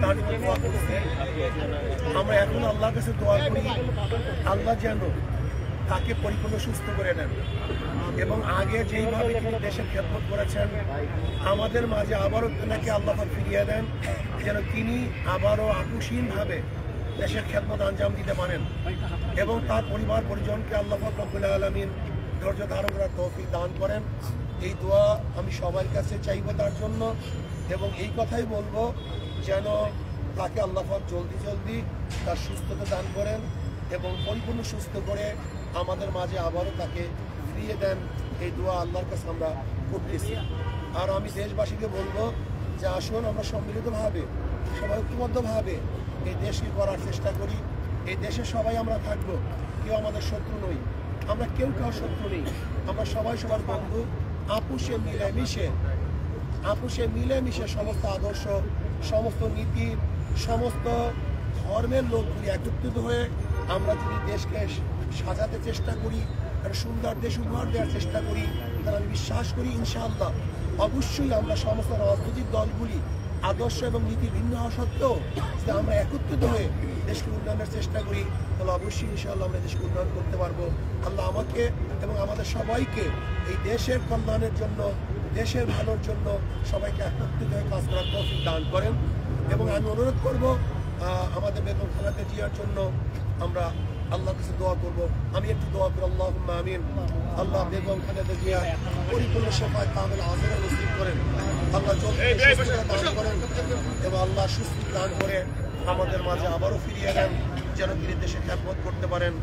তার জন্য দোয়া করছি। আমরা এখন আল্লাহর কাছে দোয়া করি আল্লাহ যেন তাকে পরিপূর্ণ সুস্থ করে নেন এবং আগে যেইভাবে তিনি দেশের খেদমত করেছেন আমাদের মাঝে আবারও তাকে আল্লাহ ফিরিয়ে দেন, যেন তিনি আবারও আকস্মিকভাবে দেশের খেদমত আঞ্জাম দিতে পারেন এবং তার পরিবার পরিজনকে আল্লাহ রব্বুল আলামিন ধৈর্য ধারণ করার তৌফিক দান করেন। এই দোয়া আমি সবার কাছে চাইব তার জন্য এবং এই কথাই বলবো যেন তাকে আল্লাহ জলদি তার সুস্থতা দান করেন এবং পরিপূর্ণ সুস্থ করে আমাদের মাঝে আবারও তাকে ফিরিয়ে দেন। এই দোয়া আল্লাহর কাছে আমরা করতেছি। আর আমি দেশবাসীকে বলবো যে আসুন আমরা সম্মিলিতভাবে সবাই ঐক্যবদ্ধভাবে এই দেশকে করার চেষ্টা করি। এই দেশে সবাই আমরা থাকবো, কেউ আমাদের শত্রু নই, আমরা কেউ কারো শত্রু নেই, আমরা সবাই সবার বন্ধু। আপুষে মিলেমিশে সমস্ত আদর্শ, সমস্ত নীতি, সমস্ত ধর্মের লোকগুলি একত্রিত হয়ে আমরা যদি দেশকে সাজাতে চেষ্টা করি, একটা সুন্দর দেশ উপহার দেওয়ার চেষ্টা করি, তাহলে আমি বিশ্বাস করি ইনশাআল্লাহ অবশ্যই আমরা সমস্ত রাজনৈতিক দলগুলি আদর্শ এবং নীতি ভিন্ন হওয়া সত্ত্বেও যদি আমরা একত্রিত হয়ে দেশকে উন্নয়নের চেষ্টা করি তাহলে অবশ্যই ইনশাআল্লাহ আমরা দেশকে উন্নয়ন করতে পারবো। আল্লাহ আমাকে এবং আমাদের সবাইকে এই দেশের কল্যাণের জন্য, দেশের ভালোর জন্য সবাইকে একত্রিত হয়ে কাজ করার তৌফিক দান করেন। এবং আমি অনুরোধ করব আমাদের বেগম খালেদা জিয়ার জন্য আমরা আল্লাহর কাছে দোয়া করব। আমি একটু দোয়া করি, আল্লাহুম্মা আমিন। আল্লাহ বেগম খালেদা জিয়া পরিপূর্ণ সেবায় কামিল আজরে নসিব করেন, আল্লাহ দান করেন এবং আল্লাহ সুস্থ দান করে আমাদের মাঝে আবারও ফিরিয়ে দেন, যেন তিনি দেশে খেদমত করতে পারেন।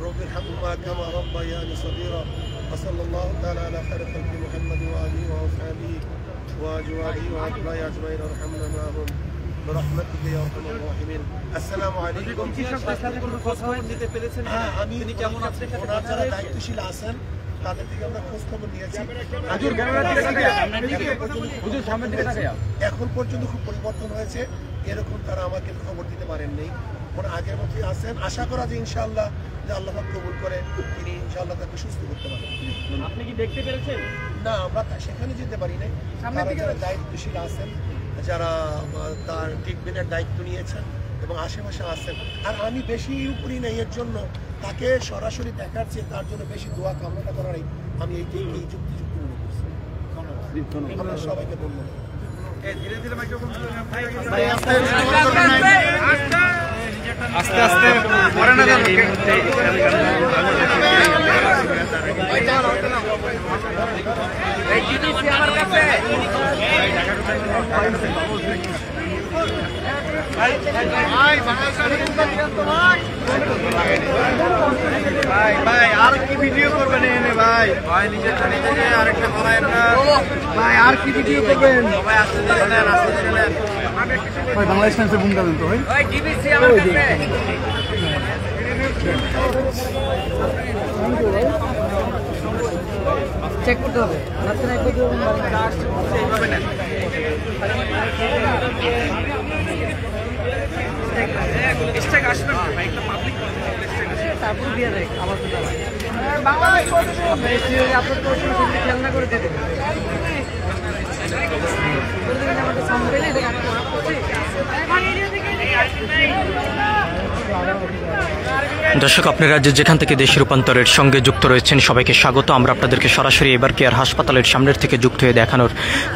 রব্বির হামহুমা কামা রাব্বায়ানি সগীরা ওয়া সাল্লাল্লাহু তাআলা আলা খায়রি খালকি মুহাম্মাদিন ওয়া আলিহি ওয়া আসহাবিহি ওয়া আজওয়াজিহি ওয়া আতবাইহি আজমাইন ওয়ারহামনা মাআহুম বিরহমাতিকা ইয়া আরহামার রাহিমিন। আসসালামু আলাইকুম। কোনো কথা নিতে পেরেছেন? হ্যাঁ, আমি কেমন আছেন, ওনার যারা দায়িত্বশীল আছেন তাদের থেকে আমরা খোঁজ খবর নিয়েছি। এখন পর্যন্ত খুব পরিবর্তন হয়েছে, এরকম তারা আমাকে খবর দিতে পারেননি। ওরা আগের মতোই আছেন। আশা করা যে ইনশাআল্লাহ যে আল্লাহ কবুল করে তিনি ইনশাআল্লাহ তাকে সুস্থ করতে পারেন। আপনি কি দেখতে পেরেছেন? না, আমরা সেখানে যেতে পারি নাই। যারা দায়িত্বশীল আছেন, যারা তার ট্রিটমেন্টের দায়িত্ব নিয়েছেন এবং আশেপাশে আছেন, আর আমি বেশি উপরই নেই, এর জন্য তাকে সরাসরি দেখার চেয়ে তার জন্য বেশি দোয়া কামনা করারই আমি এই যুক্তিযুক্ত মনে করছি। আমরা সবাইকে ধন্যবাদ। ধীরে ধীরে মাইক্রোফোন আস্তে আস্তে পরে না যান। ভাই আর কি ভিডিও করবেন এনে? ভাই ভাই নিজের আরেকটা ভাই আর কি ভিডিও করবেন? ভাই আসতে দেন, আসতে দেন ভাই। বাংলাদেশ টাইমসের ভূমিকা দেন তো ভাই। ভাই ডিবিসি আমার কাছে চেক করতে হবে। রাস্তায় একটু এইভাবে নেন। স্টেক আসবে না ভাই, একটা পাবলিক তারপর দিয়ে দেয় আমার তো বাংলাদেশ আপনার তো খেয়াল না করে দেবেন। আমাদের সামনে দর্শক, আপনারা যেখান থেকে দেশ রূপান্তরের সঙ্গে যুক্ত রয়েছেন সবাইকে স্বাগত। আমরা আপনাদেরকে সরাসরি এবার কেয়ার হাসপাতালের সামনের থেকে যুক্ত হয়ে দেখানোর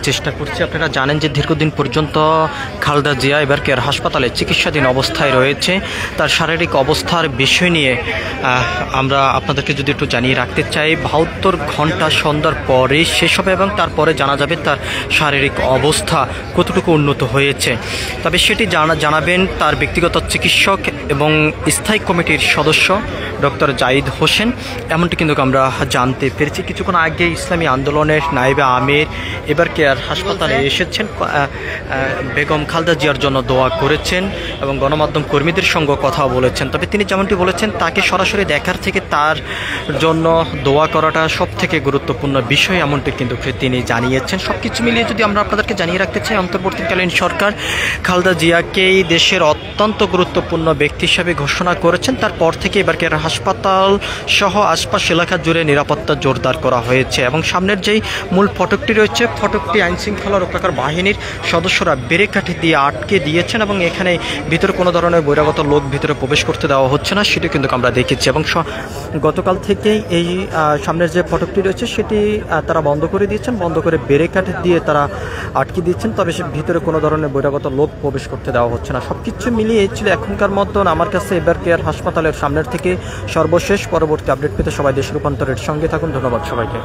চেষ্টা করছি। আপনারা জানেন যে দীর্ঘদিন পর্যন্ত খালেদা জিয়া এবার কেয়ার হাসপাতালে চিকিৎসাধীন অবস্থায় রয়েছে। তার শারীরিক অবস্থার বিষয় নিয়ে আমরা আপনাদেরকে যদি একটু জানিয়ে রাখতে চাই, 72 ঘন্টা সন্ধ্যার পরে শেষ হবে এবং তারপরে জানা যাবে তার শারীরিক অবস্থা কতটুকু উন্নত হয়েছে। তবে সেটি জানাবেন তার ব্যক্তিগত চিকিৎসক এবং স্থায়ী কমিটির সদস্য ডক্টর জাহিদ হোসেন, এমনটি কিন্তু আমরা জানতে পেরেছি। কিছুক্ষণ আগে ইসলামী আন্দোলনের নায়েবে আমির এবার কেয়ার হাসপাতালে এসেছেন, বেগম খালেদা জিয়ার জন্য দোয়া করেছেন এবং গণমাধ্যম কর্মীদের সঙ্গে কথা বলেছেন। তবে তিনি যেমনটি বলেছেন, তাকে সরাসরি দেখার থেকে তার জন্য দোয়া করাটা সব থেকে গুরুত্বপূর্ণ বিষয়, এমনটি কিন্তু তিনি জানিয়েছেন। সব কিছু মিলিয়ে যদি আমরা আপনাদেরকে জানিয়ে রাখতে চাই, অন্তর্বর্তীকালীন সরকার খালেদা জিয়াকেই দেশের অত্যন্ত গুরুত্বপূর্ণ ব্যক্তি হিসাবে ঘোষণা করেছেন। তারপর থেকে এবার কেয়ার হাসপাতাল সহ আশপাশ এলাকা জুড়ে নিরাপত্তা জোরদার করা হয়েছে এবং সামনের যেই মূল ফটকটি রয়েছে, ফটকটি আইনশৃঙ্খলা রক্ষাকার বাহিনীর সদস্যরা ব্যারিকেড দিয়ে আটকে দিয়েছেন এবং এখানে ভিতরে কোনো ধরনের বহিরাগত লোক ভিতরে প্রবেশ করতে দেওয়া হচ্ছে না, সেটি কিন্তু আমরা দেখেছি। এবং গতকাল থেকেই এই সামনের যে ফটকটি রয়েছে সেটি তারা বন্ধ করে দিয়েছেন, বন্ধ করে ব্যারিকেড দিয়ে তারা আটকে দিচ্ছেন, তবে সে ভিতরে কোনো ধরনের বহিরাগত লোক প্রবেশ করতে দেওয়া হচ্ছে না। সব কিছু মিলিয়ে ছিল এখনকার মতন আমার কাছে এবার কেয়ার হাসপাতালের সামনের থেকে সর্বশেষ। পরবর্তী আপডেট পেতে সবাই দেশ রূপান্তরের সঙ্গে থাকুন। ধন্যবাদ সবাইকে।